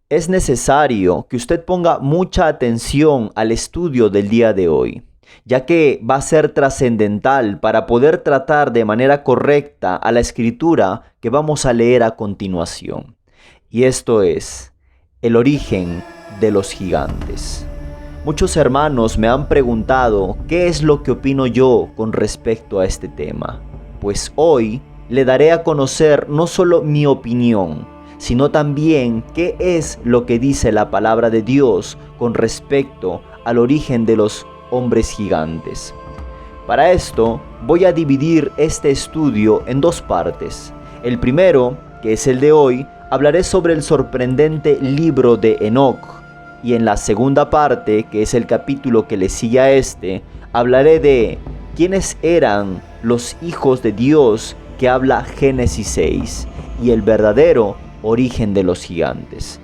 Es necesario que usted ponga mucha atención al estudio del día de hoy, ya que va a ser trascendental para poder tratar de manera correcta a la escritura que vamos a leer a continuación. Y esto es el origen de los gigantes. Muchos hermanos me han preguntado qué es lo que opino yo con respecto a este tema. Pues hoy le daré a conocer no solo mi opinión, sino también qué es lo que dice la palabra de Dios con respecto al origen de los hombres gigantes. Para esto voy a dividir este estudio en dos partes. El primero, que es el de hoy, hablaré sobre el sorprendente libro de Enoc, y en la segunda parte, que es el capítulo que le sigue a este, hablaré de quiénes eran los hijos de Dios que habla Génesis 6 y el verdadero origen de los gigantes.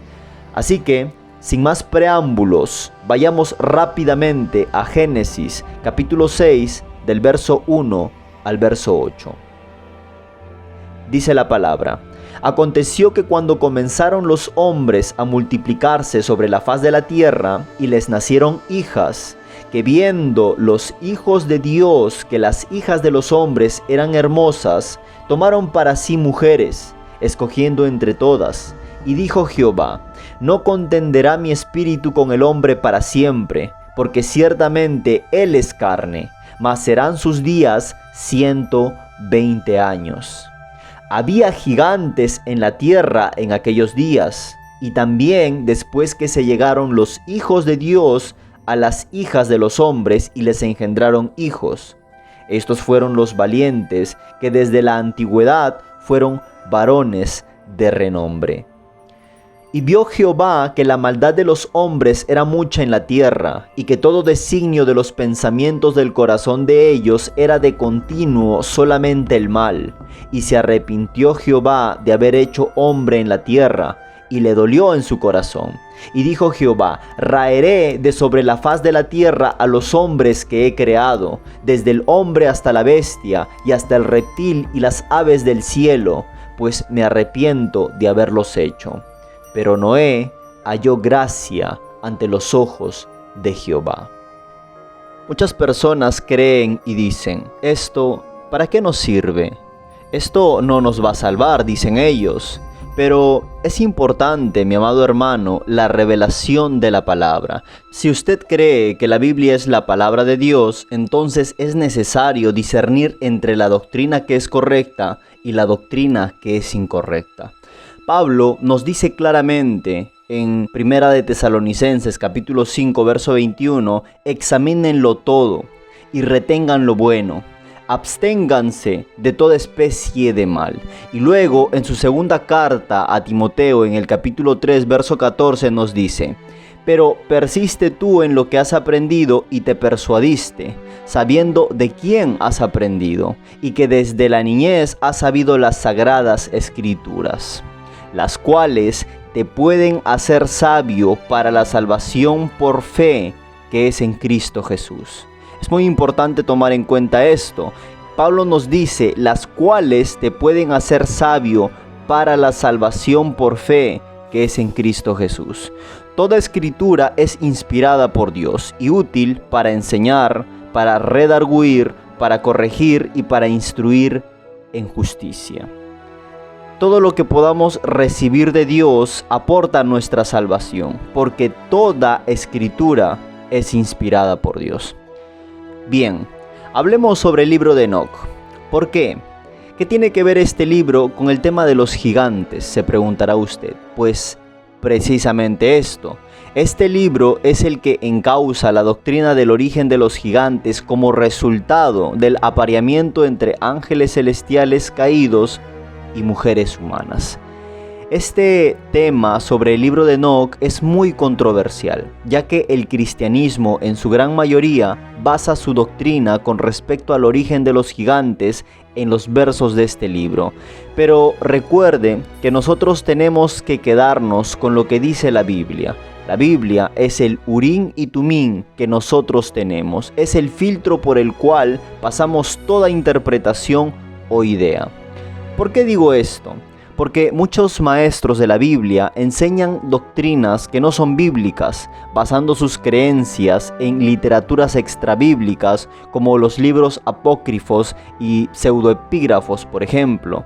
Así que, sin más preámbulos, vayamos rápidamente a Génesis capítulo 6 del verso 1 al verso 8. Dice la palabra: Aconteció que cuando comenzaron los hombres a multiplicarse sobre la faz de la tierra y les nacieron hijas, que viendo los hijos de Dios que las hijas de los hombres eran hermosas, tomaron para sí mujeres, escogiendo entre todas. Y dijo Jehová: No contenderá mi espíritu con el hombre para siempre, porque ciertamente él es carne, mas serán sus días 120 años. Había gigantes en la tierra en aquellos días, y también después que se llegaron los hijos de Dios a las hijas de los hombres y les engendraron hijos. Estos fueron los valientes que desde la antigüedad fueron varones de renombre. Y vio Jehová que la maldad de los hombres era mucha en la tierra, y que todo designio de los pensamientos del corazón de ellos era de continuo solamente el mal. Y se arrepintió Jehová de haber hecho hombre en la tierra, y le dolió en su corazón. Y dijo Jehová: Raeré de sobre la faz de la tierra a los hombres que he creado, desde el hombre hasta la bestia, y hasta el reptil y las aves del cielo, pues me arrepiento de haberlos hecho. Pero Noé halló gracia ante los ojos de Jehová. Muchas personas creen y dicen: ¿esto para qué nos sirve? Esto no nos va a salvar, dicen ellos. Pero es importante, mi amado hermano, la revelación de la palabra. Si usted cree que la Biblia es la palabra de Dios, entonces es necesario discernir entre la doctrina que es correcta y la doctrina que es incorrecta. Pablo nos dice claramente en Primera de Tesalonicenses capítulo 5 verso 21: examínenlo todo y retengan lo bueno, absténganse de toda especie de mal. Y luego en su segunda carta a Timoteo en el capítulo 3 verso 14 nos dice: pero persiste tú en lo que has aprendido y te persuadiste, sabiendo de quién has aprendido, y que desde la niñez has sabido las sagradas escrituras, las cuales te pueden hacer sabio para la salvación por fe que es en Cristo Jesús. Es muy importante tomar en cuenta esto. Pablo nos dice: las cuales te pueden hacer sabio para la salvación por fe que es en Cristo Jesús. Toda escritura es inspirada por Dios y útil para enseñar, para redarguir, para corregir y para instruir en justicia. Todo lo que podamos recibir de Dios aporta nuestra salvación, porque toda escritura es inspirada por Dios. Bien, hablemos sobre el libro de Enoc. ¿Por qué? ¿Qué tiene que ver este libro con el tema de los gigantes?, se preguntará usted. Pues precisamente esto. Este libro es el que encausa la doctrina del origen de los gigantes como resultado del apareamiento entre ángeles celestiales caídos y mujeres humanas. Este tema sobre el libro de Enoc es muy controversial, ya que el cristianismo en su gran mayoría basa su doctrina con respecto al origen de los gigantes en los versos de este libro. Pero recuerde que nosotros tenemos que quedarnos con lo que dice la Biblia. La Biblia es el Urim y Tumim que nosotros tenemos, es el filtro por el cual pasamos toda interpretación o idea. ¿Por qué digo esto? Porque muchos maestros de la Biblia enseñan doctrinas que no son bíblicas, basando sus creencias en literaturas extrabíblicas como los libros apócrifos y pseudoepígrafos, por ejemplo.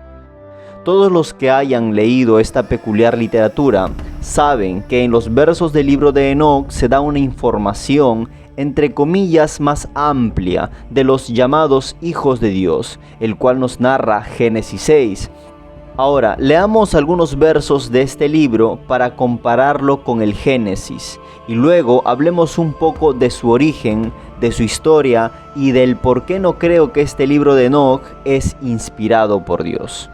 Todos los que hayan leído esta peculiar literatura saben que en los versos del libro de Enoc se da una información entre comillas más amplia de los llamados hijos de Dios, el cual nos narra Génesis 6. Ahora, leamos algunos versos de este libro para compararlo con el Génesis y luego hablemos un poco de su origen, de su historia y del por qué no creo que este libro de Enoc es inspirado por Dios.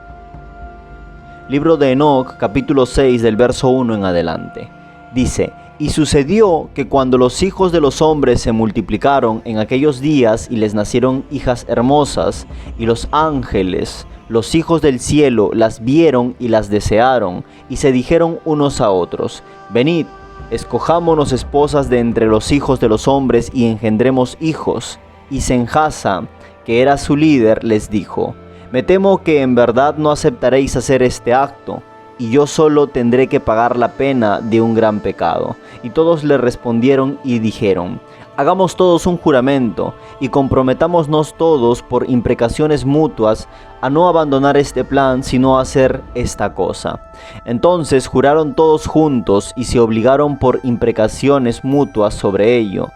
Libro de Enoc, capítulo 6, del verso 1 en adelante. Dice: Y sucedió que cuando los hijos de los hombres se multiplicaron en aquellos días y les nacieron hijas hermosas, y los ángeles, los hijos del cielo, las vieron y las desearon, y se dijeron unos a otros: Venid, escojámonos esposas de entre los hijos de los hombres y engendremos hijos. Y Senjasa, que era su líder, les dijo: Me temo que en verdad no aceptaréis hacer este acto, y yo solo tendré que pagar la pena de un gran pecado. Y todos le respondieron y dijeron: Hagamos todos un juramento, y comprometámonos todos por imprecaciones mutuas a no abandonar este plan, sino a hacer esta cosa. Entonces juraron todos juntos, y se obligaron por imprecaciones mutuas sobre ello.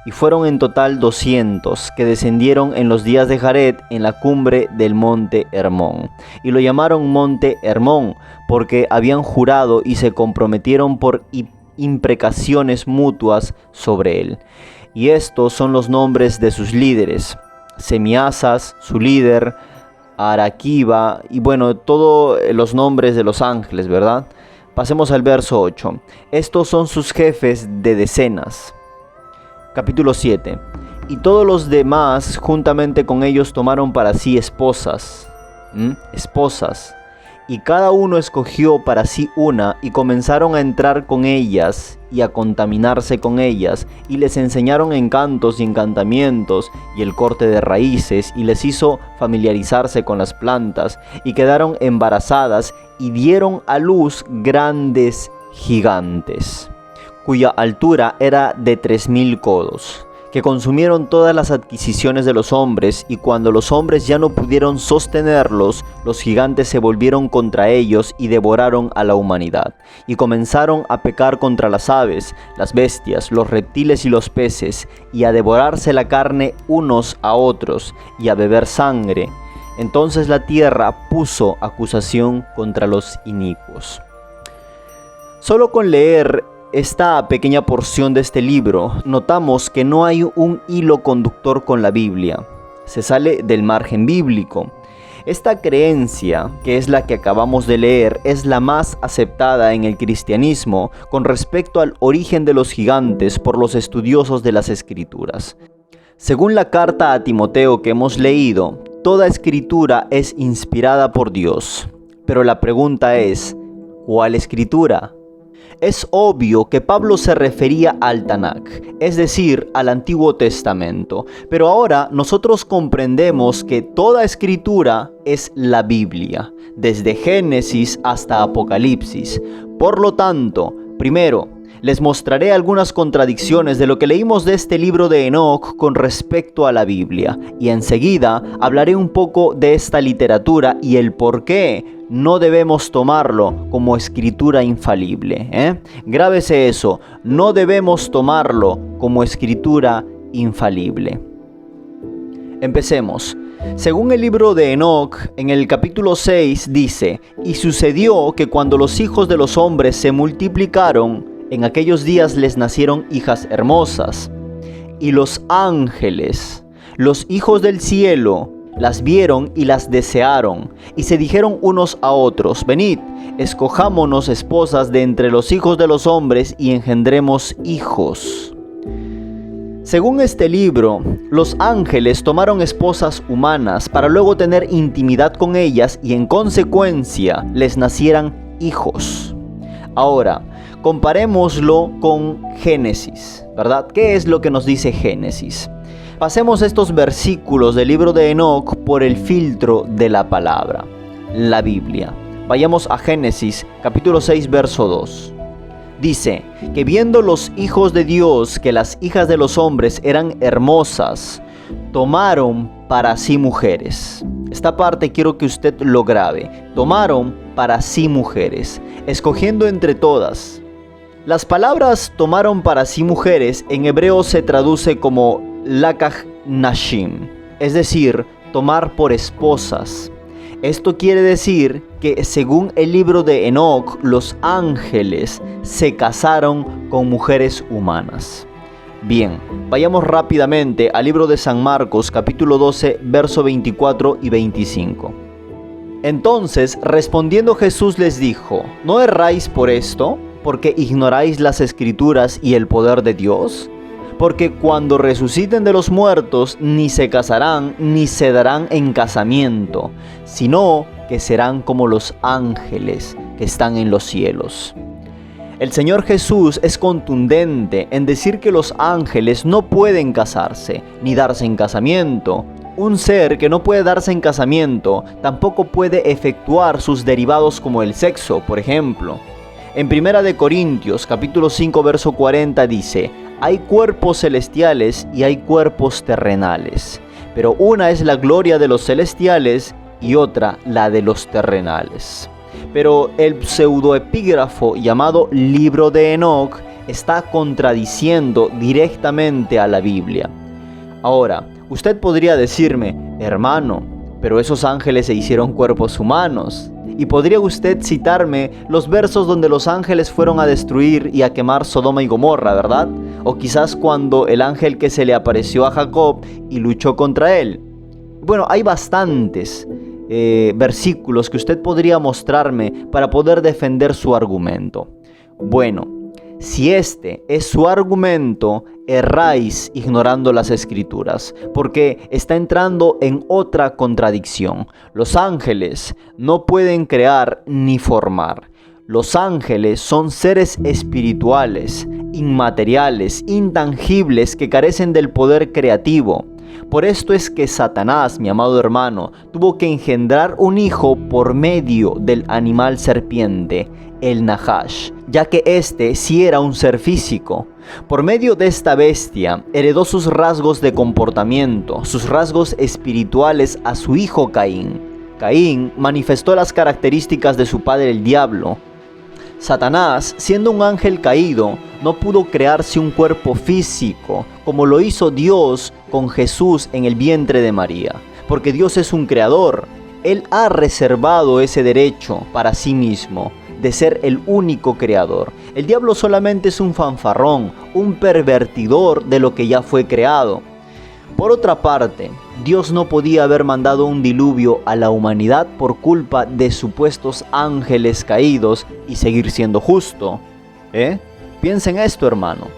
Y fueron en total 200 que descendieron en los días de Jared en la cumbre del monte Hermón. Y lo llamaron monte Hermón porque habían jurado y se comprometieron por imprecaciones mutuas sobre él. Y estos son los nombres de sus líderes: Semiasas, su líder, Araquiba, y bueno, todos los nombres de los ángeles, ¿verdad? Pasemos al verso 8. Estos son sus jefes de decenas. Capítulo 7. Y todos los demás juntamente con ellos tomaron para sí esposas. Y cada uno escogió para sí una, y comenzaron a entrar con ellas y a contaminarse con ellas, y les enseñaron encantos y encantamientos y el corte de raíces, y les hizo familiarizarse con las plantas, y quedaron embarazadas y dieron a luz grandes gigantes, cuya altura era de 3000 codos, que consumieron todas las adquisiciones de los hombres, y cuando los hombres ya no pudieron sostenerlos, los gigantes se volvieron contra ellos y devoraron a la humanidad, y comenzaron a pecar contra las aves, las bestias, los reptiles y los peces, y a devorarse la carne unos a otros, y a beber sangre. Entonces la tierra puso acusación contra los inicuos. Solo con leer esta pequeña porción de este libro, notamos que no hay un hilo conductor con la Biblia. Se sale del margen bíblico. Esta creencia, que es la que acabamos de leer, es la más aceptada en el cristianismo con respecto al origen de los gigantes por los estudiosos de las Escrituras. Según la carta a Timoteo que hemos leído, toda escritura es inspirada por Dios. Pero la pregunta es, ¿cuál escritura? Es obvio que Pablo se refería al Tanakh, es decir, al Antiguo Testamento, pero ahora nosotros comprendemos que toda escritura es la Biblia, desde Génesis hasta Apocalipsis. Por lo tanto, primero, les mostraré algunas contradicciones de lo que leímos de este libro de Enoc con respecto a la Biblia, y enseguida hablaré un poco de esta literatura y el por qué no debemos tomarlo como escritura infalible. Grábese eso, no debemos tomarlo como escritura infalible. Empecemos. Según el libro de Enoc, en el capítulo 6 dice: Y sucedió que cuando los hijos de los hombres se multiplicaron, en aquellos días les nacieron hijas hermosas. Y los ángeles, los hijos del cielo, las vieron y las desearon, y se dijeron unos a otros: Venid, escojámonos esposas de entre los hijos de los hombres y engendremos hijos. Según este libro, los ángeles tomaron esposas humanas para luego tener intimidad con ellas y en consecuencia les nacieran hijos. Ahora, comparémoslo con Génesis, ¿verdad? ¿Qué es lo que nos dice Génesis? Pasemos estos versículos del libro de Enoc por el filtro de la palabra, la Biblia. Vayamos a Génesis, capítulo 6, verso 2. Dice que viendo los hijos de Dios que las hijas de los hombres eran hermosas, tomaron para sí mujeres. Esta parte quiero que usted lo grabe. Tomaron para sí mujeres, escogiendo entre todas. Las palabras tomaron para sí mujeres en hebreo se traduce como lakach nashim, es decir, tomar por esposas. Esto quiere decir que según el libro de Enoc, los ángeles se casaron con mujeres humanas. Bien, vayamos rápidamente al libro de San Marcos, capítulo 12, verso 24 y 25. Entonces, respondiendo Jesús les dijo, ¿no erráis por esto, porque ignoráis las Escrituras y el poder de Dios? Porque cuando resuciten de los muertos, ni se casarán, ni se darán en casamiento, sino que serán como los ángeles que están en los cielos. El Señor Jesús es contundente en decir que los ángeles no pueden casarse, ni darse en casamiento. Un ser que no puede darse en casamiento, tampoco puede efectuar sus derivados como el sexo, por ejemplo. En 1 Corintios, capítulo 5, verso 40 dice, hay cuerpos celestiales y hay cuerpos terrenales, pero una es la gloria de los celestiales y otra la de los terrenales. Pero el pseudoepígrafo llamado Libro de Enoc está contradiciendo directamente a la Biblia. Ahora, usted podría decirme, hermano, pero esos ángeles se hicieron cuerpos humanos. Y podría usted citarme los versos donde los ángeles fueron a destruir y a quemar Sodoma y Gomorra, ¿verdad? O quizás cuando el ángel que se le apareció a Jacob y luchó contra él. Bueno, hay bastantes versículos que usted podría mostrarme para poder defender su argumento. Bueno, si este es su argumento, erráis ignorando las Escrituras, porque está entrando en otra contradicción. Los ángeles no pueden crear ni formar. Los ángeles son seres espirituales, inmateriales, intangibles, que carecen del poder creativo. Por esto es que Satanás, mi amado hermano, tuvo que engendrar un hijo por medio del animal serpiente, el Nahash, ya que este sí era un ser físico. Por medio de esta bestia, heredó sus rasgos de comportamiento, sus rasgos espirituales a su hijo Caín. Caín manifestó las características de su padre el diablo. Satanás, siendo un ángel caído, no pudo crearse un cuerpo físico, como lo hizo Dios con Jesús en el vientre de María, porque Dios es un creador. Él ha reservado ese derecho para sí mismo, de ser el único creador. El diablo solamente es un fanfarrón, un pervertidor de lo que ya fue creado. Por otra parte, Dios no podía haber mandado un diluvio a la humanidad por culpa de supuestos ángeles caídos y seguir siendo justo. Piensa en esto, hermano.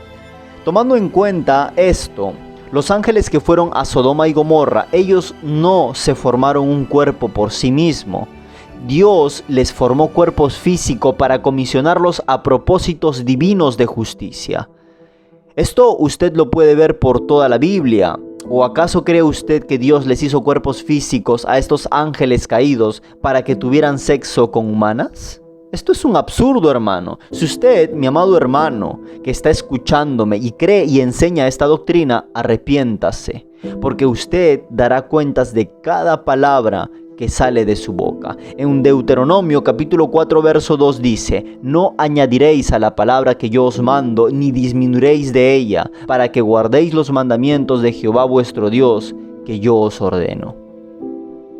Tomando en cuenta esto, los ángeles que fueron a Sodoma y Gomorra, ellos no se formaron un cuerpo por sí mismo. Dios les formó cuerpos físicos para comisionarlos a propósitos divinos de justicia. Esto usted lo puede ver por toda la Biblia. ¿O acaso cree usted que Dios les hizo cuerpos físicos a estos ángeles caídos para que tuvieran sexo con humanas? Esto es un absurdo, hermano. Si usted, mi amado hermano, que está escuchándome y cree y enseña esta doctrina, arrepiéntase, porque usted dará cuentas de cada palabra que sale de su boca. En Deuteronomio capítulo 4 verso 2 dice, no añadiréis a la palabra que yo os mando, ni disminuiréis de ella, para que guardéis los mandamientos de Jehová vuestro Dios, que yo os ordeno.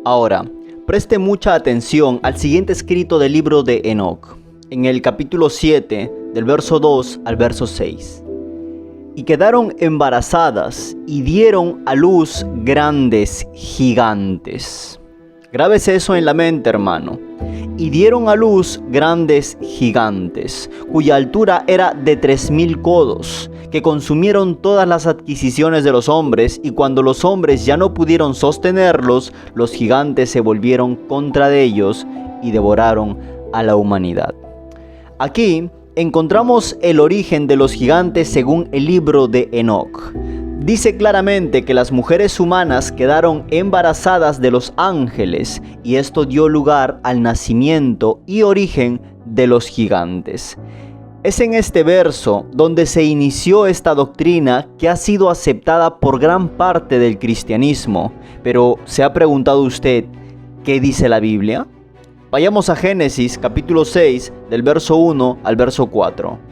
Ahora, preste mucha atención al siguiente escrito del libro de Enoc, en el capítulo 7, del verso 2 al verso 6. Y quedaron embarazadas y dieron a luz grandes gigantes. Grábese eso en la mente, hermano. Y dieron a luz grandes gigantes, cuya altura era de 3000 codos, que consumieron todas las adquisiciones de los hombres, y cuando los hombres ya no pudieron sostenerlos, los gigantes se volvieron contra de ellos y devoraron a la humanidad. Aquí encontramos el origen de los gigantes según el libro de Enoc. Dice claramente que las mujeres humanas quedaron embarazadas de los ángeles y esto dio lugar al nacimiento y origen de los gigantes. Es en este verso donde se inició esta doctrina que ha sido aceptada por gran parte del cristianismo. Pero ¿se ha preguntado usted qué dice la Biblia? Vayamos a Génesis capítulo 6 del verso 1 al verso 4.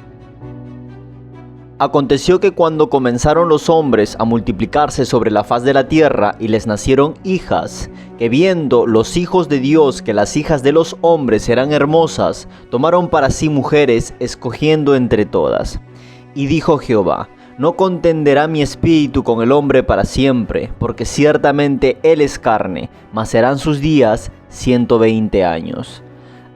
Aconteció que cuando comenzaron los hombres a multiplicarse sobre la faz de la tierra y les nacieron hijas, que viendo los hijos de Dios que las hijas de los hombres eran hermosas, tomaron para sí mujeres, escogiendo entre todas. Y dijo Jehová: no contenderá mi espíritu con el hombre para siempre, porque ciertamente él es carne, mas serán sus días 120 años.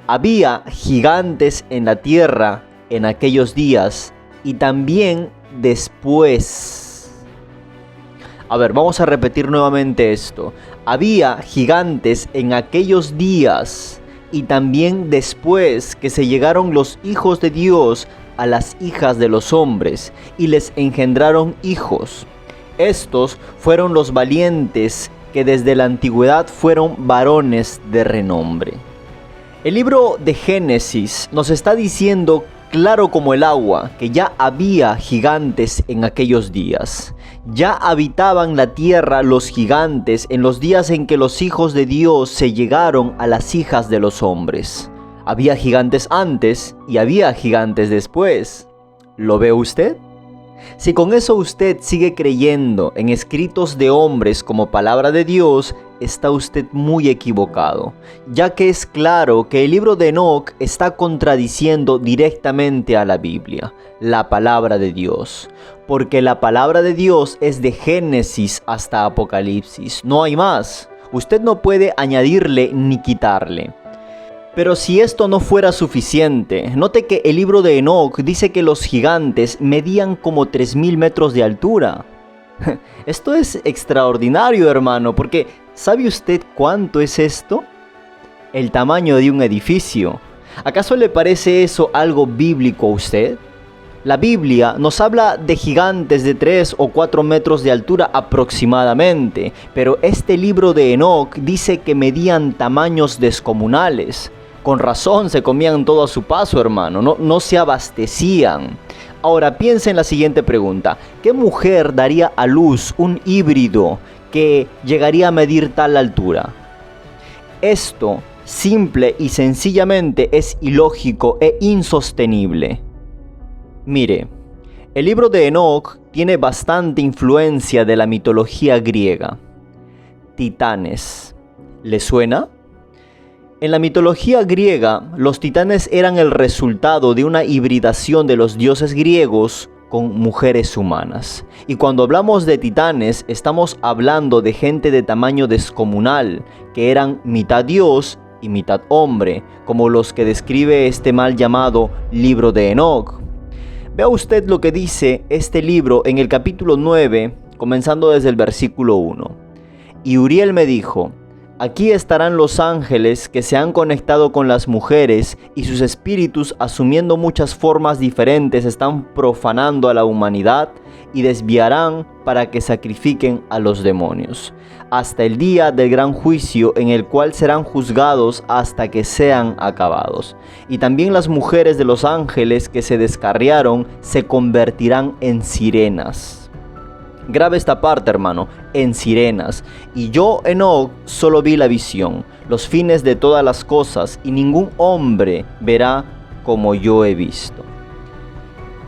Había gigantes en la tierra en aquellos días, y también después. Vamos a repetir nuevamente esto. Había gigantes en aquellos días y también después que se llegaron los hijos de Dios a las hijas de los hombres y les engendraron hijos. Estos fueron los valientes que desde la antigüedad fueron varones de renombre. El libro de Génesis nos está diciendo claro como el agua, que ya había gigantes en aquellos días. Ya habitaban la tierra los gigantes en los días en que los hijos de Dios se llegaron a las hijas de los hombres. Había gigantes antes y había gigantes después. ¿Lo ve usted? Si con eso usted sigue creyendo en escritos de hombres como palabra de Dios, está usted muy equivocado, ya que es claro que el libro de Enoc está contradiciendo directamente a la Biblia, la palabra de Dios, porque la palabra de Dios es de Génesis hasta Apocalipsis, no hay más. Usted no puede añadirle ni quitarle. Pero si esto no fuera suficiente, note que el libro de Enoc dice que los gigantes medían como 3000 metros de altura. Esto es extraordinario, hermano, porque ¿sabe usted cuánto es esto? El tamaño de un edificio. ¿Acaso le parece eso algo bíblico a usted? La Biblia nos habla de gigantes de 3 o 4 metros de altura aproximadamente, pero este libro de Enoc dice que medían tamaños descomunales. Con razón se comían todo a su paso, hermano, no se abastecían. Ahora piensa en la siguiente pregunta: ¿qué mujer daría a luz un híbrido que llegaría a medir tal altura? Esto, simple y sencillamente, es ilógico e insostenible. Mire, el libro de Enoc tiene bastante influencia de la mitología griega. Titanes, ¿le suena? En la mitología griega, los titanes eran el resultado de una hibridación de los dioses griegos con mujeres humanas. Y cuando hablamos de titanes, estamos hablando de gente de tamaño descomunal, que eran mitad dios y mitad hombre, como los que describe este mal llamado libro de Enoc. Vea usted lo que dice este libro en el capítulo 9, comenzando desde el versículo 1. Y Uriel me dijo: aquí estarán los ángeles que se han conectado con las mujeres y sus espíritus, asumiendo muchas formas diferentes, están profanando a la humanidad y desviarán para que sacrifiquen a los demonios, hasta el día del gran juicio en el cual serán juzgados hasta que sean acabados. Y también las mujeres de los ángeles que se descarriaron se convertirán en sirenas. Grabe esta parte, hermano, en sirenas. Y yo, Enoc, solo vi la visión, los fines de todas las cosas, y ningún hombre verá como yo he visto.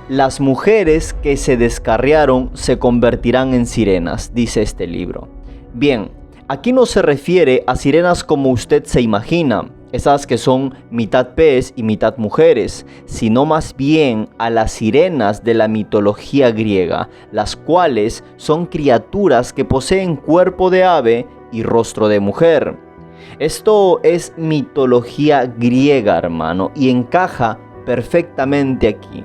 Las mujeres que se descarriaron se convertirán en sirenas, dice este libro. Bien, aquí no se refiere a sirenas como usted se imagina, esas que son mitad pez y mitad mujeres, sino más bien a las sirenas de la mitología griega, las cuales son criaturas que poseen cuerpo de ave y rostro de mujer. Esto es mitología griega, hermano, y encaja perfectamente aquí.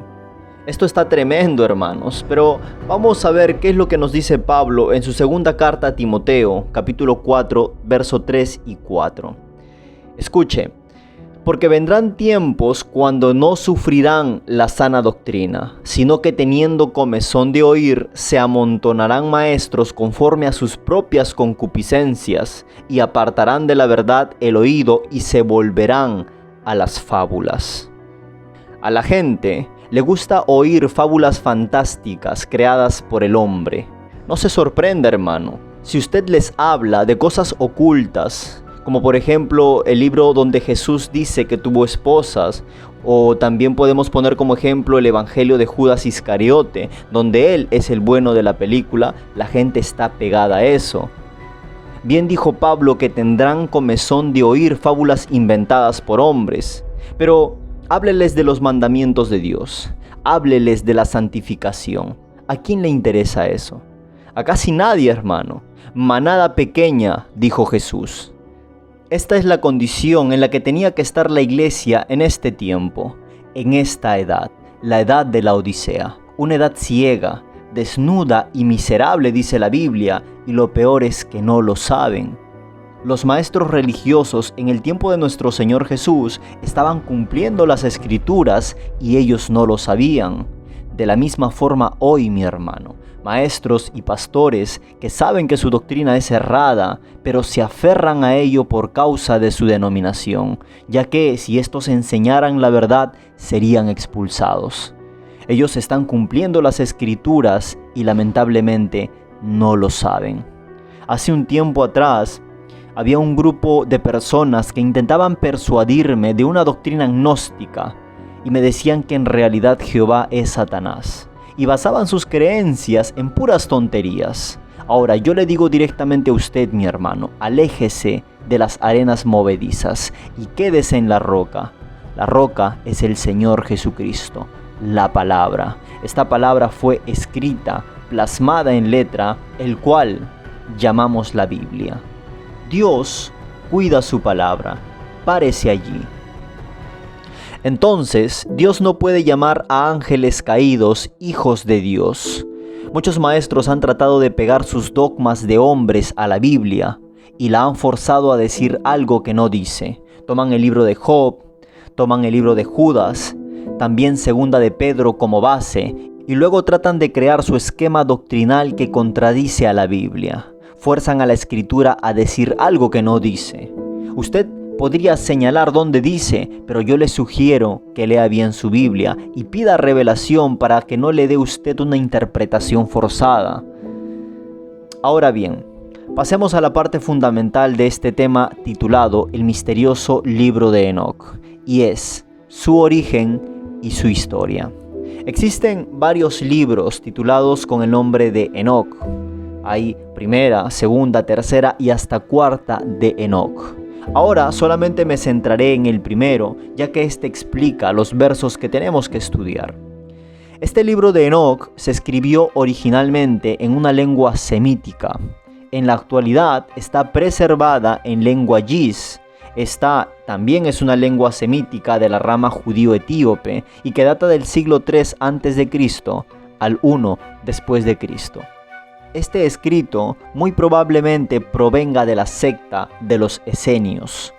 Esto está tremendo, hermanos, pero vamos a ver qué es lo que nos dice Pablo en su segunda carta a Timoteo, capítulo 4, verso 3 y 4. Escuche: Porque vendrán tiempos cuando no sufrirán la sana doctrina, sino que teniendo comezón de oír, se amontonarán maestros conforme a sus propias concupiscencias, y apartarán de la verdad el oído y se volverán a las fábulas. A la gente le gusta oír fábulas fantásticas creadas por el hombre. No se sorprenda, hermano, si usted les habla de cosas ocultas, como por ejemplo el libro donde Jesús dice que tuvo esposas, o también podemos poner como ejemplo el Evangelio de Judas Iscariote, donde él es el bueno de la película. La gente está pegada a eso. Bien dijo Pablo que tendrán comezón de oír fábulas inventadas por hombres, pero hábleles de los mandamientos de Dios, hábleles de la santificación. ¿A quién le interesa eso? A casi nadie, hermano. Manada pequeña, dijo Jesús. Esta es la condición en la que tenía que estar la iglesia en este tiempo, en esta edad, la edad de la Odisea, una edad ciega, desnuda y miserable, dice la Biblia, y lo peor es que no lo saben. Los maestros religiosos en el tiempo de nuestro Señor Jesús estaban cumpliendo las Escrituras y ellos no lo sabían. De la misma forma hoy, mi hermano, maestros y pastores que saben que su doctrina es errada, pero se aferran a ello por causa de su denominación, ya que si estos enseñaran la verdad, serían expulsados. Ellos están cumpliendo las Escrituras y lamentablemente no lo saben. Hace un tiempo atrás, había un grupo de personas que intentaban persuadirme de una doctrina gnóstica y me decían que en realidad Jehová es Satanás, y basaban sus creencias en puras tonterías. Ahora yo le digo directamente a usted, mi hermano, aléjese de las arenas movedizas y quédese en la roca. La roca es el Señor Jesucristo, la palabra. Esta palabra fue escrita, plasmada en letra, el cual llamamos la Biblia. Dios cuida su palabra, párese allí. Entonces, Dios no puede llamar a ángeles caídos hijos de Dios. Muchos maestros han tratado de pegar sus dogmas de hombres a la Biblia y la han forzado a decir algo que no dice. Toman el libro de Job, toman el libro de Judas, también segunda de Pedro como base, y luego tratan de crear su esquema doctrinal que contradice a la Biblia. Fuerzan a la Escritura a decir algo que no dice. Usted podría señalar dónde dice, pero yo le sugiero que lea bien su Biblia y pida revelación para que no le dé usted una interpretación forzada. Ahora bien, pasemos a la parte fundamental de este tema titulado El misterioso libro de Enoc, y es su origen y su historia. Existen varios libros titulados con el nombre de Enoc. Hay primera, segunda, tercera y hasta cuarta de Enoc. Ahora solamente me centraré en el primero, ya que este explica los versos que tenemos que estudiar. Este libro de Enoc se escribió originalmente en una lengua semítica. En la actualidad está preservada en lengua yis. Esta también es una lengua semítica de la rama judío-etíope y que data del siglo III a.C. al I después de Cristo. Este escrito muy probablemente provenga de la secta de los esenios.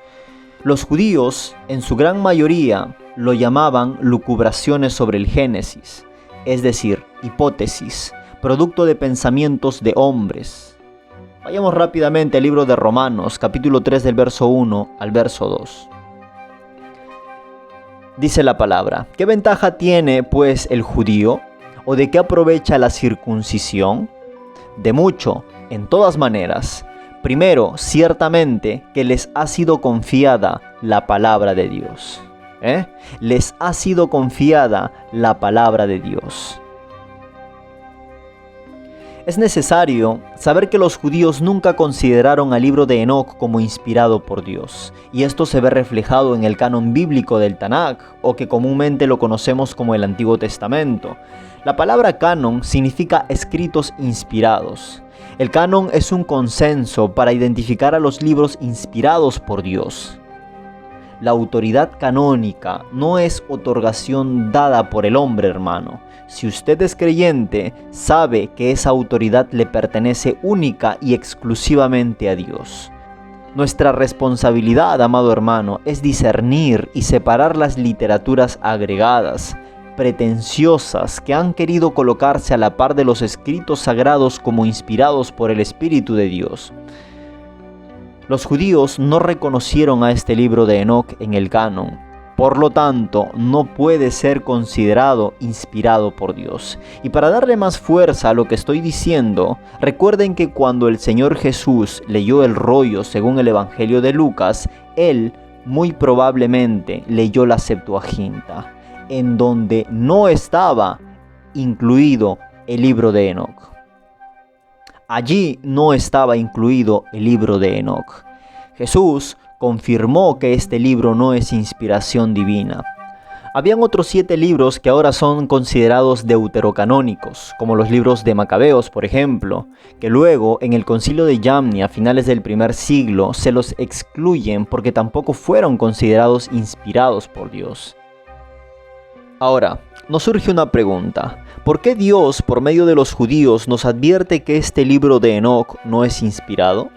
Los judíos, en su gran mayoría, lo llamaban lucubraciones sobre el Génesis, es decir, hipótesis, producto de pensamientos de hombres. Vayamos rápidamente al libro de Romanos, capítulo 3 del verso 1 al verso 2. Dice la palabra: ¿qué ventaja tiene pues el judío? ¿O de qué aprovecha la circuncisión? De mucho, en todas maneras. Primero, ciertamente que les ha sido confiada la palabra de Dios. Les ha sido confiada la palabra de Dios. Es necesario saber que los judíos nunca consideraron al libro de Enoc como inspirado por Dios, y esto se ve reflejado en el canon bíblico del Tanakh, o que comúnmente lo conocemos como el Antiguo Testamento. La palabra canon significa escritos inspirados. El canon es un consenso para identificar a los libros inspirados por Dios. La autoridad canónica no es otorgación dada por el hombre, hermano. Si usted es creyente, sabe que esa autoridad le pertenece única y exclusivamente a Dios. Nuestra responsabilidad, amado hermano, es discernir y separar las literaturas agregadas, pretenciosas, que han querido colocarse a la par de los escritos sagrados como inspirados por el Espíritu de Dios. Los judíos no reconocieron a este libro de Enoc en el canon. Por lo tanto, no puede ser considerado inspirado por Dios. Y para darle más fuerza a lo que estoy diciendo, recuerden que cuando el Señor Jesús leyó el rollo según el Evangelio de Lucas, Él muy probablemente leyó la Septuaginta, en donde no estaba incluido el libro de Enoc. Allí no estaba incluido el libro de Enoc. Jesús confirmó que este libro no es inspiración divina. Habían otros 7 libros que ahora son considerados deuterocanónicos, como los libros de Macabeos, por ejemplo, que luego en el concilio de Yamni a finales del primer siglo se los excluyen porque tampoco fueron considerados inspirados por Dios. Ahora, nos surge una pregunta. ¿Por qué Dios, por medio de los judíos, nos advierte que este libro de Enoc no es inspirado?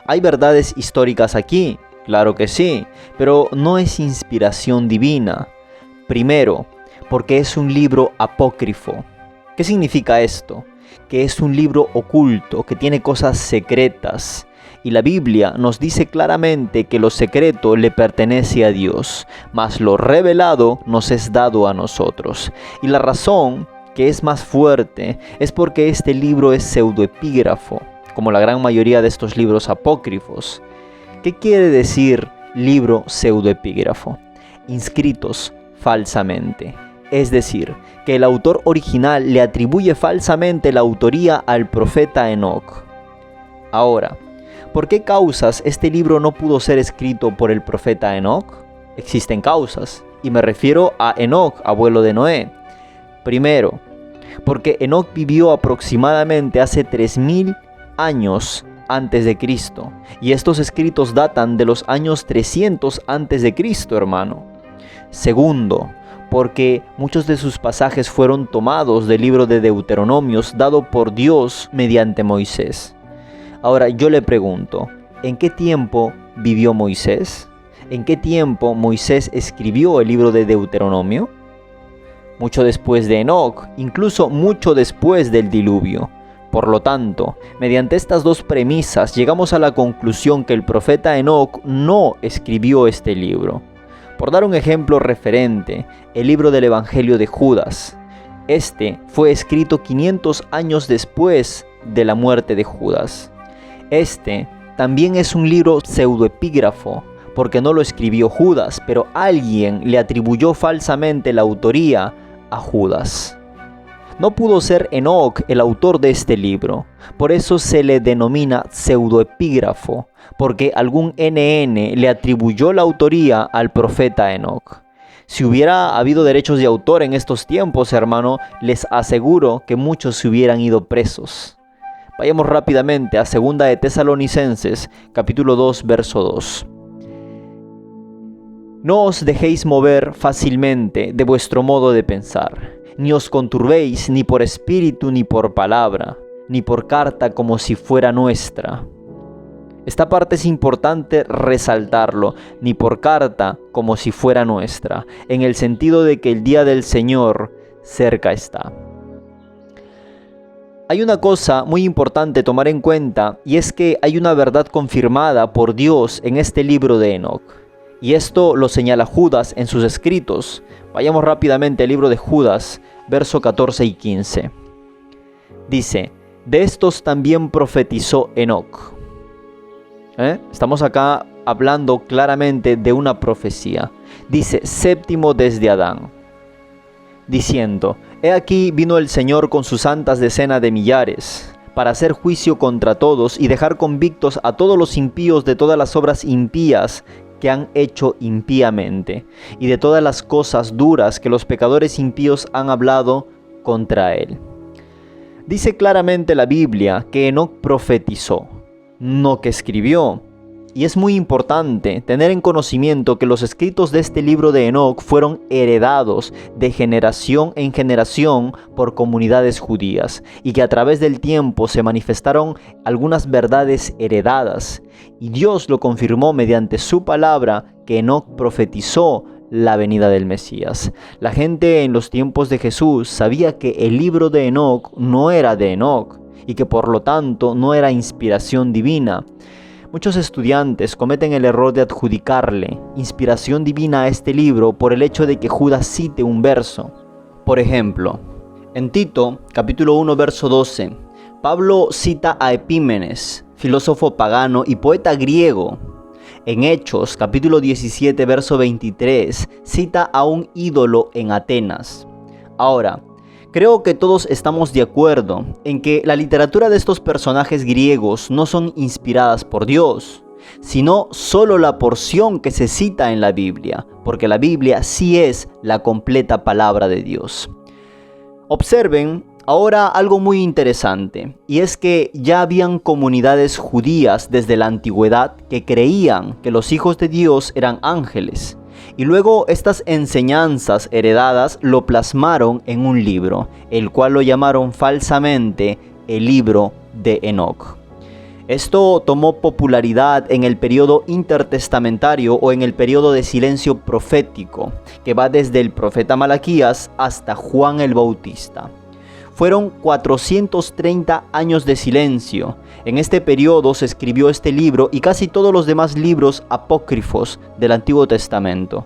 ¿Hay verdades históricas aquí? Claro que sí, pero no es inspiración divina. Primero, porque es un libro apócrifo. ¿Qué significa esto? Que es un libro oculto, que tiene cosas secretas. Y la Biblia nos dice claramente que lo secreto le pertenece a Dios, mas lo revelado nos es dado a nosotros. Y la razón que es más fuerte es porque este libro es pseudoepígrafo, como la gran mayoría de estos libros apócrifos. ¿Qué quiere decir libro pseudoepígrafo? Inscritos falsamente. Es decir, que el autor original le atribuye falsamente la autoría al profeta Enoc. Ahora, ¿por qué causas este libro no pudo ser escrito por el profeta Enoc? Existen causas, y me refiero a Enoc, abuelo de Noé. Primero, porque Enoc vivió aproximadamente hace 3000 años antes de Cristo, y estos escritos datan de los años 300 antes de Cristo, hermano. Segundo, porque muchos de sus pasajes fueron tomados del libro de Deuteronomios dado por Dios mediante Moisés. Ahora yo le pregunto, ¿en qué tiempo vivió Moisés? ¿En qué tiempo Moisés escribió el libro de Deuteronomio? Mucho después de Enoc, incluso mucho después del diluvio. Por lo tanto, mediante estas dos premisas llegamos a la conclusión que el profeta Enoc no escribió este libro. Por dar un ejemplo referente, el libro del Evangelio de Judas. Este fue escrito 500 años después de la muerte de Judas. Este también es un libro pseudoepígrafo, porque no lo escribió Judas, pero alguien le atribuyó falsamente la autoría a Judas. No pudo ser Enoc el autor de este libro, por eso se le denomina pseudoepígrafo, porque algún NN le atribuyó la autoría al profeta Enoc. Si hubiera habido derechos de autor en estos tiempos, hermano, les aseguro que muchos se hubieran ido presos. Vayamos rápidamente a 2 de Tesalonicenses, capítulo 2, verso 2. No os dejéis mover fácilmente de vuestro modo de pensar, ni os conturbéis ni por espíritu ni por palabra, ni por carta como si fuera nuestra. Esta parte es importante resaltarlo, ni por carta como si fuera nuestra, en el sentido de que el día del Señor cerca está. Hay una cosa muy importante tomar en cuenta, y es que hay una verdad confirmada por Dios en este libro de Enoc. Y esto lo señala Judas en sus escritos. Vayamos rápidamente al libro de Judas, verso 14 y 15. Dice, de estos también profetizó Enoc. Estamos acá hablando claramente de una profecía. Dice, séptimo desde Adán, diciendo, he aquí vino el Señor con sus santas decenas de millares, para hacer juicio contra todos y dejar convictos a todos los impíos de todas las obras impías que han hecho impíamente, y de todas las cosas duras que los pecadores impíos han hablado contra él. Dice claramente la Biblia que Enoc profetizó, no que escribió. Y es muy importante tener en conocimiento que los escritos de este libro de Enoc fueron heredados de generación en generación por comunidades judías y que a través del tiempo se manifestaron algunas verdades heredadas. Y Dios lo confirmó mediante su palabra que Enoc profetizó la venida del Mesías. La gente en los tiempos de Jesús sabía que el libro de Enoc no era de Enoc y que por lo tanto no era inspiración divina. Muchos estudiantes cometen el error de adjudicarle inspiración divina a este libro por el hecho de que Judas cite un verso. Por ejemplo, en Tito, capítulo 1, verso 12, Pablo cita a Epímenes, filósofo pagano y poeta griego. En Hechos, capítulo 17, verso 23, cita a un ídolo en Atenas. Ahora, creo que todos estamos de acuerdo en que la literatura de estos personajes griegos no son inspiradas por Dios, sino solo la porción que se cita en la Biblia, porque la Biblia sí es la completa palabra de Dios. Observen ahora algo muy interesante, y es que ya habían comunidades judías desde la antigüedad que creían que los hijos de Dios eran ángeles. Y luego estas enseñanzas heredadas lo plasmaron en un libro, el cual lo llamaron falsamente el libro de Enoc. Esto tomó popularidad en el periodo intertestamentario o en el periodo de silencio profético, que va desde el profeta Malaquías hasta Juan el Bautista. Fueron 430 años de silencio. En este periodo se escribió este libro y casi todos los demás libros apócrifos del Antiguo Testamento.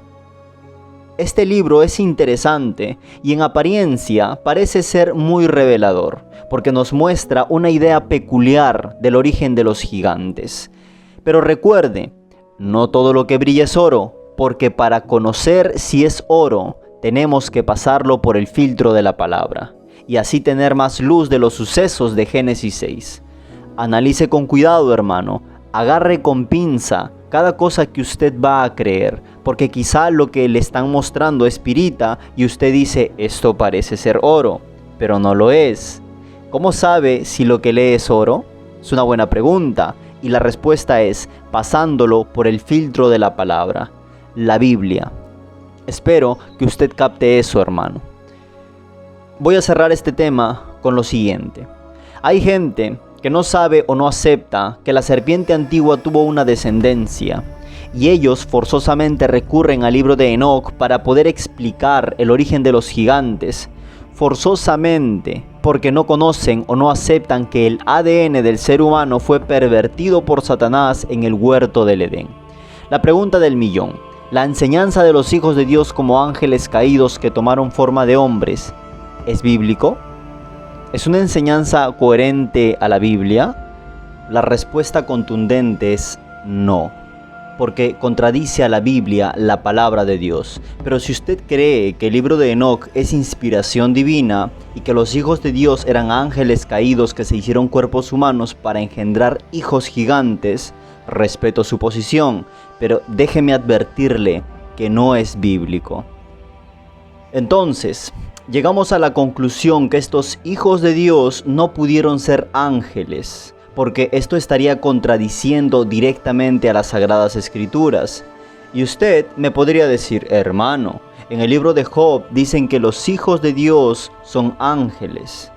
Este libro es interesante y en apariencia parece ser muy revelador, porque nos muestra una idea peculiar del origen de los gigantes. Pero recuerde, no todo lo que brilla es oro, porque para conocer si es oro, tenemos que pasarlo por el filtro de la palabra y así tener más luz de los sucesos de Génesis 6. Analice con cuidado, hermano, agarre con pinza cada cosa que usted va a creer, porque quizá lo que le están mostrando es pirita y usted dice, esto parece ser oro, pero no lo es. ¿Cómo sabe si lo que lee es oro? Es una buena pregunta, y la respuesta es pasándolo por el filtro de la palabra, la Biblia. Espero que usted capte eso, hermano. Voy a cerrar este tema con lo siguiente. Hay gente que no sabe o no acepta que la serpiente antigua tuvo una descendencia, y ellos forzosamente recurren al libro de Enoc para poder explicar el origen de los gigantes, forzosamente, porque no conocen o no aceptan que el ADN del ser humano fue pervertido por Satanás en el huerto del Edén. La pregunta del millón: ¿la enseñanza de los hijos de Dios como ángeles caídos que tomaron forma de hombres es bíblico? ¿Es una enseñanza coherente a la Biblia? La respuesta contundente es no, porque contradice a la Biblia, la palabra de Dios. Pero si usted cree que el libro de Enoc es inspiración divina y que los hijos de Dios eran ángeles caídos que se hicieron cuerpos humanos para engendrar hijos gigantes, respeto su posición, pero déjeme advertirle que no es bíblico. Entonces, llegamos a la conclusión que estos hijos de Dios no pudieron ser ángeles, porque esto estaría contradiciendo directamente a las Sagradas Escrituras. Y usted me podría decir, hermano, en el libro de Job dicen que los hijos de Dios son ángeles.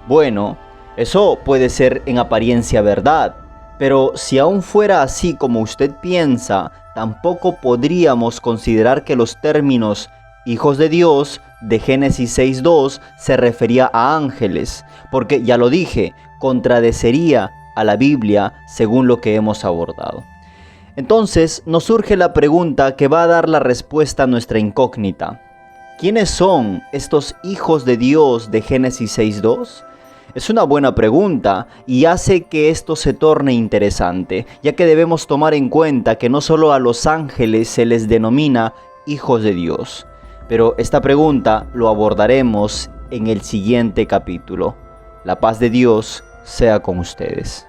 Bueno, eso puede ser en apariencia verdad, pero si aún fuera así como usted piensa, tampoco podríamos considerar que los términos hijos de Dios de Génesis 6:2 se refería a ángeles, porque ya lo dije, contradeciría a la Biblia según lo que hemos abordado. Entonces nos surge la pregunta que va a dar la respuesta a nuestra incógnita. ¿Quiénes son estos hijos de Dios de Génesis 6:2? Es una buena pregunta y hace que esto se torne interesante, ya que debemos tomar en cuenta que no solo a los ángeles se les denomina hijos de Dios. Pero esta pregunta lo abordaremos en el siguiente capítulo. La paz de Dios sea con ustedes.